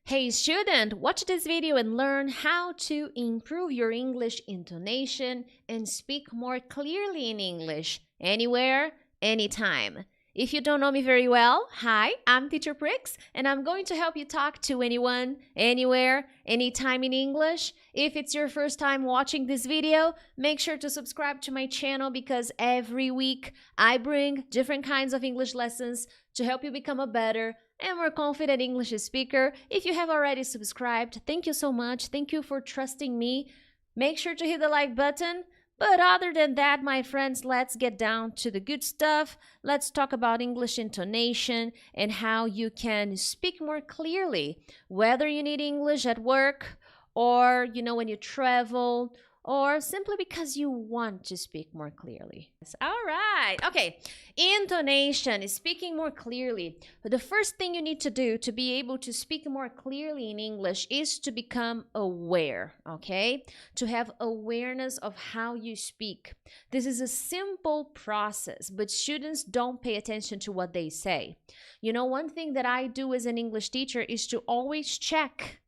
Hey student, watch this video and learn how to improve your English intonation and speak more clearly in English anywhere, anytime. If you don't know me very well, hi, I'm Teacher Prix and I'm going to help you talk to anyone, anywhere, anytime in English. If it's your first time watching this video, make sure to subscribe to my channel because every week I bring different kinds of English lessons to help you become a better and more confident English speaker. If you have already subscribed, thank you so much. Thank you for trusting me. Make sure to hit the like button. But other than that, my friends, let's get down to the good stuff. Let's talk about English intonation and how you can speak more clearly, whether you need English at work or, when you travel, or simply because you want to speak more clearly. All right. Okay. Intonation is speaking more clearly. The first thing you need to do to be able to speak more clearly in English is to become aware, okay? To have awareness of how you speak. This is a simple process, but students don't pay attention to what they say. One thing that I do as an English teacher is to always check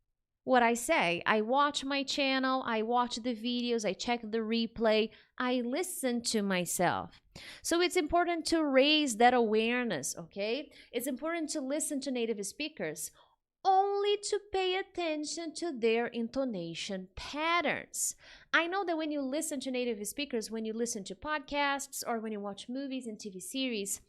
what I say. I watch my channel, I watch the videos, I check the replay, I listen to myself. So it's important to raise that awareness, okay? It's important to listen to native speakers, only to pay attention to their intonation patterns. I know that when you listen to native speakers, when you listen to podcasts or when you watch movies and TV series,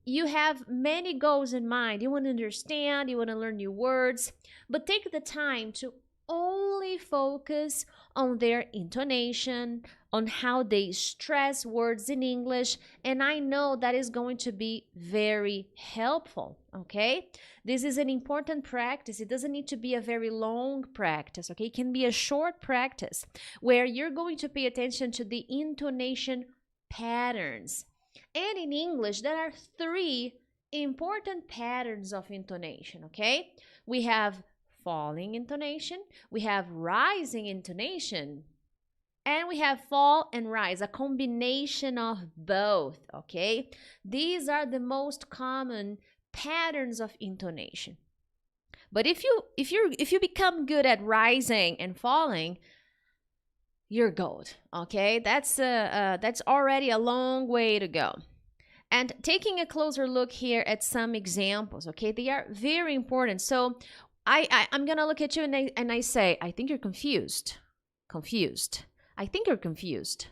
you have many goals in mind. You want to understand, you want to learn new words, but take the time to only focus on their intonation, on how they stress words in English, and I know that is going to be very helpful, okay? This is an important practice. It doesn't need to be a very long practice, okay? It can be a short practice where you're going to pay attention to the intonation patterns. And in English, there are three important patterns of intonation, okay? We have falling intonation, we have rising intonation, and we have fall and rise, a combination of both, okay? These are the most common patterns of intonation. But if you become good at rising and falling, you're gold, okay? That's already a long way to go. And taking a closer look here at some examples, okay? They are very important. So I'm gonna look at you and I say, I think you're confused. Confused. I think you're confused.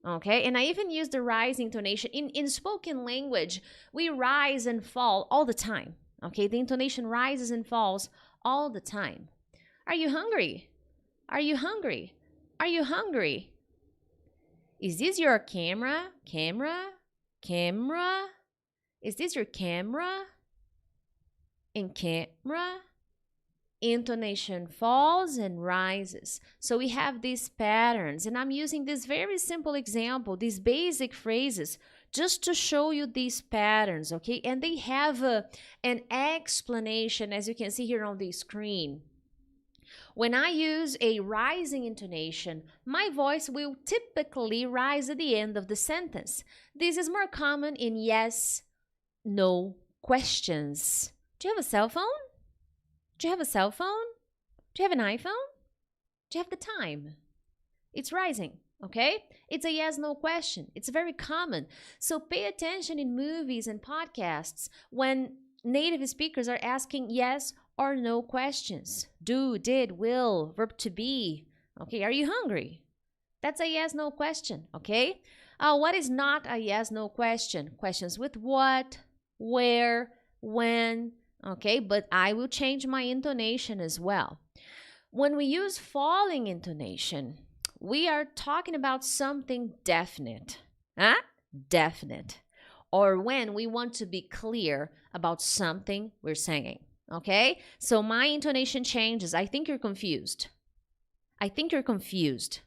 Okay? And I even use the rise intonation. In spoken language, we rise and fall all the time. Okay? The intonation rises and falls all the time. Are you hungry? Are you hungry? Are you hungry? Is this your camera? Camera? Camera? Is this your camera? In camera? Intonation falls and rises. So we have these patterns, and I'm using this very simple example, these basic phrases, just to show you these patterns, okay? And they have an explanation, as you can see here on the screen. When I use a rising intonation, my voice will typically rise at the end of the sentence. This is more common in yes, no questions. Do you have a cell phone? Do you have a cell phone? Do you have an iPhone? Do you have the time? It's rising, okay? It's a yes, no question. It's very common. So pay attention in movies and podcasts when native speakers are asking yes or no questions. Do, did, will, verb to be. Okay, are you hungry? That's a yes, no question, okay? What is not a yes, no question? Questions with what, where, when, okay? But I will change my intonation as well. When we use falling intonation, we are talking about something definite. Huh? Definite. Or when we want to be clear about something we're saying. Okay? So my intonation changes. I think you're confused. I think you're confused.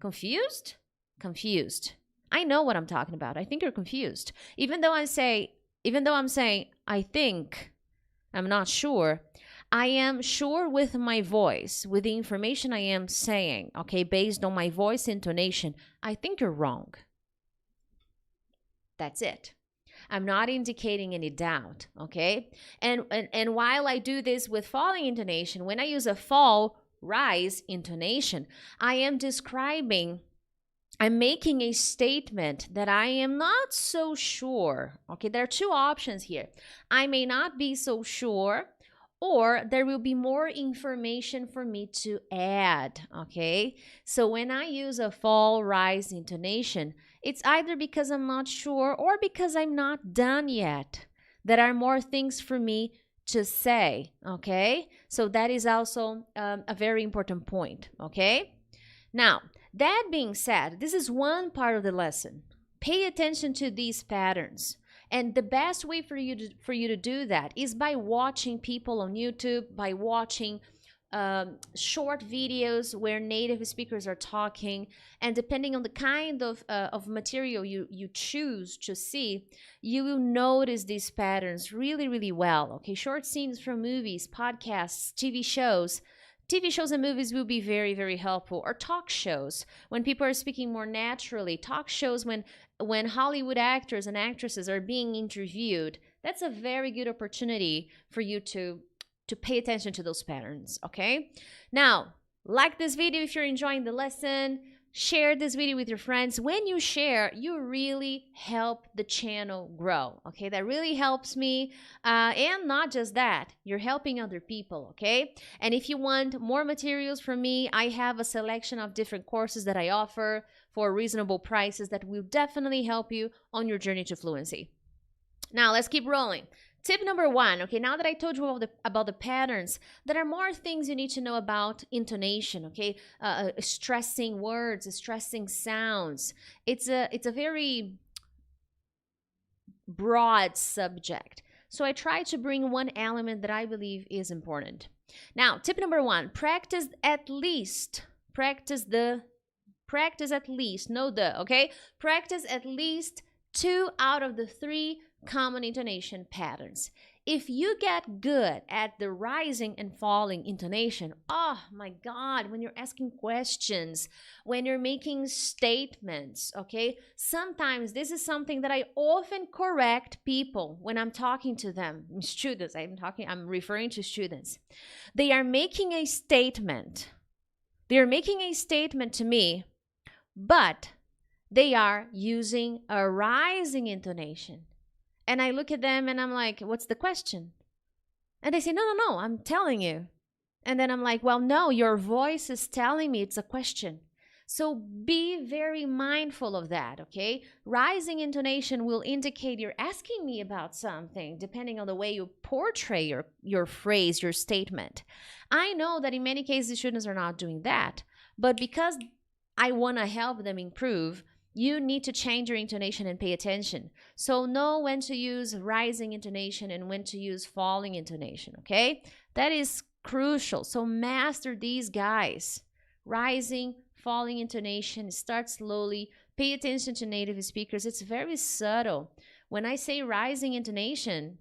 Confused? Confused. I know what I'm talking about. I think you're confused. Even though I'm saying, I think, I'm not sure, I am sure with my voice, with the information I am saying, okay, based on my voice intonation, I think you're wrong. That's it. I'm not indicating any doubt, okay? And while I do this with falling intonation, when I use a fall, rise intonation, I am describing, I'm making a statement that I am not so sure. Okay, there are two options here. I may not be so sure, or there will be more information for me to add. Okay, so when I use a fall, rise intonation, it's either because I'm not sure or because I'm not done yet. There are more things for me to say. Okay, so that is also a very important point. Okay, now, that being said, this is one part of the lesson. Pay attention to these patterns. And the best way for you to do that is by watching people on YouTube, by watching short videos where native speakers are talking, and depending on the kind of material you choose to see, you will notice these patterns really, really well. Okay, short scenes from movies, podcasts, TV shows. TV shows and movies will be very, very helpful. Or talk shows, when people are speaking more naturally. Talk shows when Hollywood actors and actresses are being interviewed. That's a very good opportunity for you to pay attention to those patterns, okay? Now, like this video if you're enjoying the lesson. Share this video with your friends. When you share, you really help the channel grow, okay? That really helps me. And not just that, you're helping other people, okay? And if you want more materials from me, I have a selection of different courses that I offer for reasonable prices that will definitely help you on your journey to fluency. Now, let's keep rolling. Tip number 1, okay, now that I told you about the patterns, there are more things you need to know about intonation, okay? Stressing words, stressing sounds. It's a very broad subject. So I try to bring one element that I believe is important. Now, tip number 1, practice at least, okay? Practice at least 2 out of the 3 common intonation patterns. If you get good at the rising and falling intonation, oh my God, when you're asking questions, when you're making statements, okay? Sometimes this is something that I often correct people when I'm talking to them, students. I'm referring to students. They are making a statement. They're making a statement to me, but they are using a rising intonation. And I look at them and I'm like, what's the question? And they say, no, I'm telling you. And then I'm like, well, no, your voice is telling me it's a question. So be very mindful of that, okay? Rising intonation will indicate you're asking me about something, depending on the way you portray your phrase, your statement. I know that in many cases, students are not doing that. But because I want to help them improve, you need to change your intonation and pay attention. So know when to use rising intonation and when to use falling intonation, okay? That is crucial. So master these guys. Rising, falling intonation, start slowly. Pay attention to native speakers. It's very subtle. When I say rising intonation,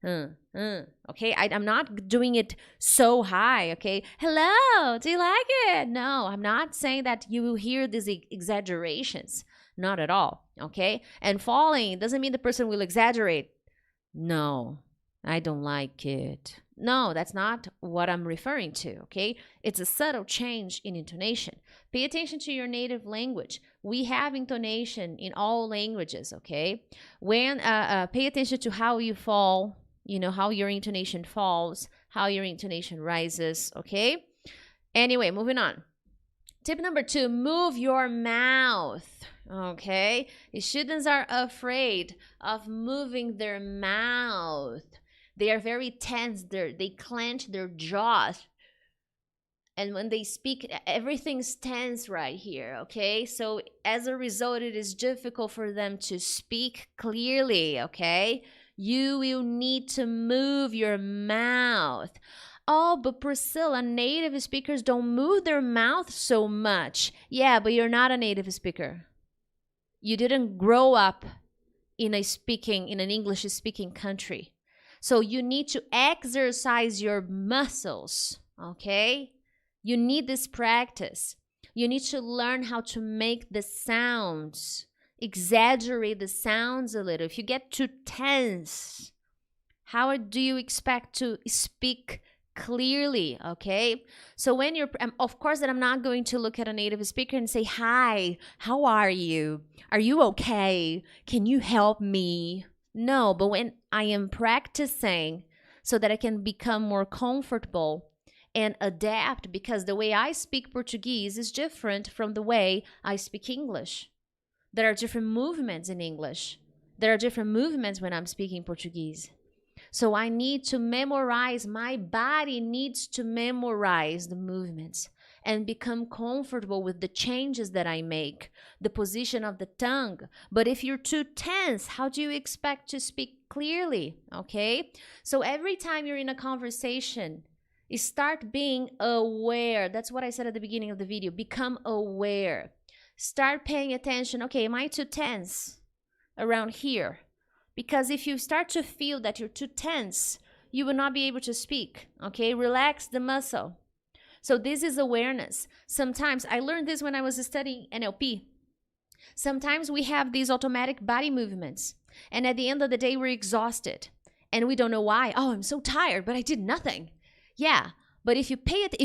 okay, I'm not doing it so high, okay? Hello, do you like it? No, I'm not saying that you will hear these exaggerations. Not at all, okay? And falling doesn't mean the person will exaggerate. No, I don't like it. No, that's not what I'm referring to, okay? It's a subtle change in intonation. Pay attention to your native language. We have intonation in all languages, okay? When pay attention to how you fall, you know, how your intonation falls, how your intonation rises, okay? Anyway, moving on. Tip number 2, move your mouth, okay? Students are afraid of moving their mouth. They are very tense. They clench their jaws. And when they speak, everything's tense right here, okay? So as a result, it is difficult for them to speak clearly, okay? You will need to move your mouth. Oh, but Priscilla, native speakers don't move their mouth so much. Yeah, but you're not a native speaker. You didn't grow up in an English-speaking country. So you need to exercise your muscles, okay? You need this practice. You need to learn how to make the sounds. exaggerate the sounds a little, if you get too tense, how do you expect to speak clearly? Okay, so when you're, of course that I'm not going to look at a native speaker and say, hi, how are you okay, can you help me? No, but when I am practicing so that I can become more comfortable and adapt, because the way I speak Portuguese is different from the way I speak English. There are different movements in English. There are different movements when I'm speaking Portuguese. So I need to memorize, my body needs to memorize the movements and become comfortable with the changes that I make, the position of the tongue. But if you're too tense, how do you expect to speak clearly? Okay? So every time you're in a conversation, you start being aware. That's what I said at the beginning of the video. Become aware. Start paying attention. Okay, am I too tense around here? Because if you start to feel that you're too tense, you will not be able to speak, okay? Relax the muscle. So this is awareness. Sometimes, I learned this when I was studying NLP. Sometimes we have these automatic body movements, and at the end of the day, we're exhausted, and we don't know why. Oh, I'm so tired, but I did nothing. Yeah, but if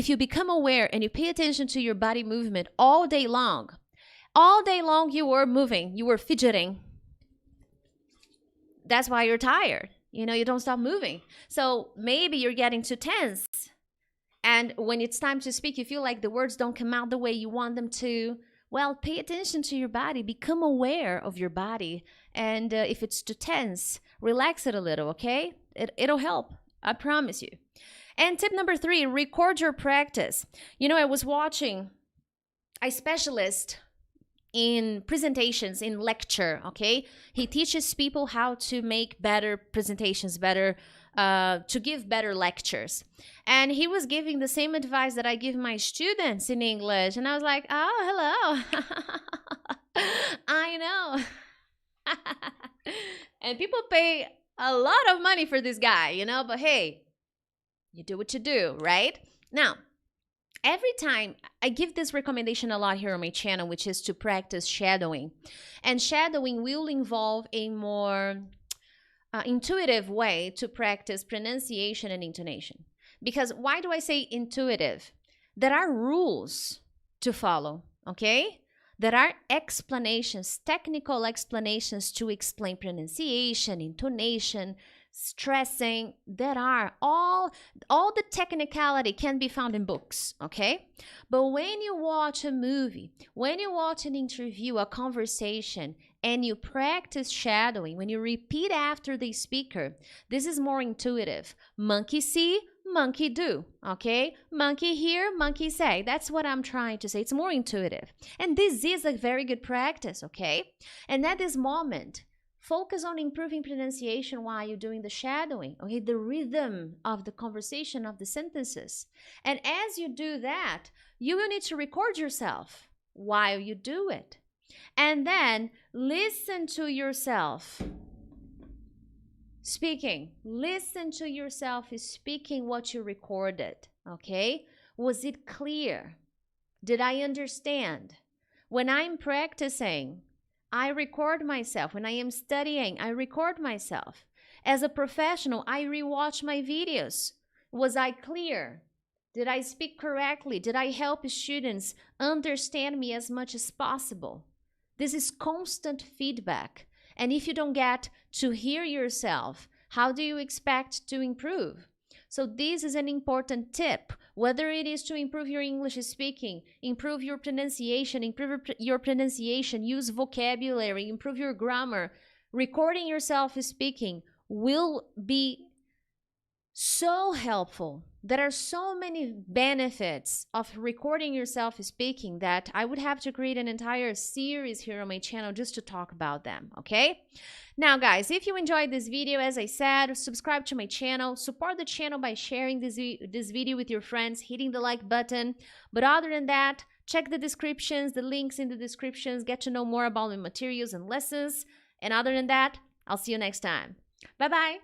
you become aware and you pay attention to your body movement all day long you were moving, you were fidgeting. That's why you're tired. You know, you don't stop moving. So maybe you're getting too tense. And when it's time to speak, you feel like the words don't come out the way you want them to. Well, pay attention to your body. Become aware of your body. And if it's too tense, relax it a little, okay? It'll help. I promise you. And tip number 3, record your practice. You know, I was watching a specialist in presentations, in lecture, okay? He teaches people how to make better presentations, to give better lectures. And he was giving the same advice that I give my students in English. And I was like, oh, hello. I know. And people pay a lot of money for this guy, you know, but hey, you do what you do, right? Now, every time I give this recommendation a lot here on my channel, which is to practice shadowing. And shadowing will involve a more intuitive way to practice pronunciation and intonation. Because why do I say intuitive? There are rules to follow, okay? There are explanations, technical explanations to explain pronunciation, intonation, stressing. There are all the technicality can be found in books, okay? But when you watch a movie, when you watch an interview, a conversation, and you practice shadowing, when you repeat after the speaker, this is more intuitive. Monkey see, monkey do, okay? Monkey hear, monkey say. That's what I'm trying to say. It's more intuitive. And this is a very good practice, okay? And at this moment, focus on improving pronunciation while you're doing the shadowing, okay? The rhythm of the conversation, of the sentences. And as you do that, you will need to record yourself while you do it. And then listen to yourself speaking. Listen to yourself speaking what you recorded, okay? Was it clear? Did I understand? When I'm practicing, I record myself. When I am studying, I record myself. As a professional, I rewatch my videos. Was I clear? Did I speak correctly? Did I help students understand me as much as possible? This is constant feedback. And if you don't get to hear yourself, how do you expect to improve? So this is an important tip, whether it is to improve your English speaking, improve your pronunciation, use vocabulary, improve your grammar. Recording yourself speaking will be so helpful. There are so many benefits of recording yourself speaking that I would have to create an entire series here on my channel just to talk about them, okay? Now, guys, if you enjoyed this video, as I said, subscribe to my channel, support the channel by sharing this video with your friends, hitting the like button. But other than that, check the descriptions, the links in the descriptions, get to know more about my materials and lessons. And other than that, I'll see you next time. Bye-bye.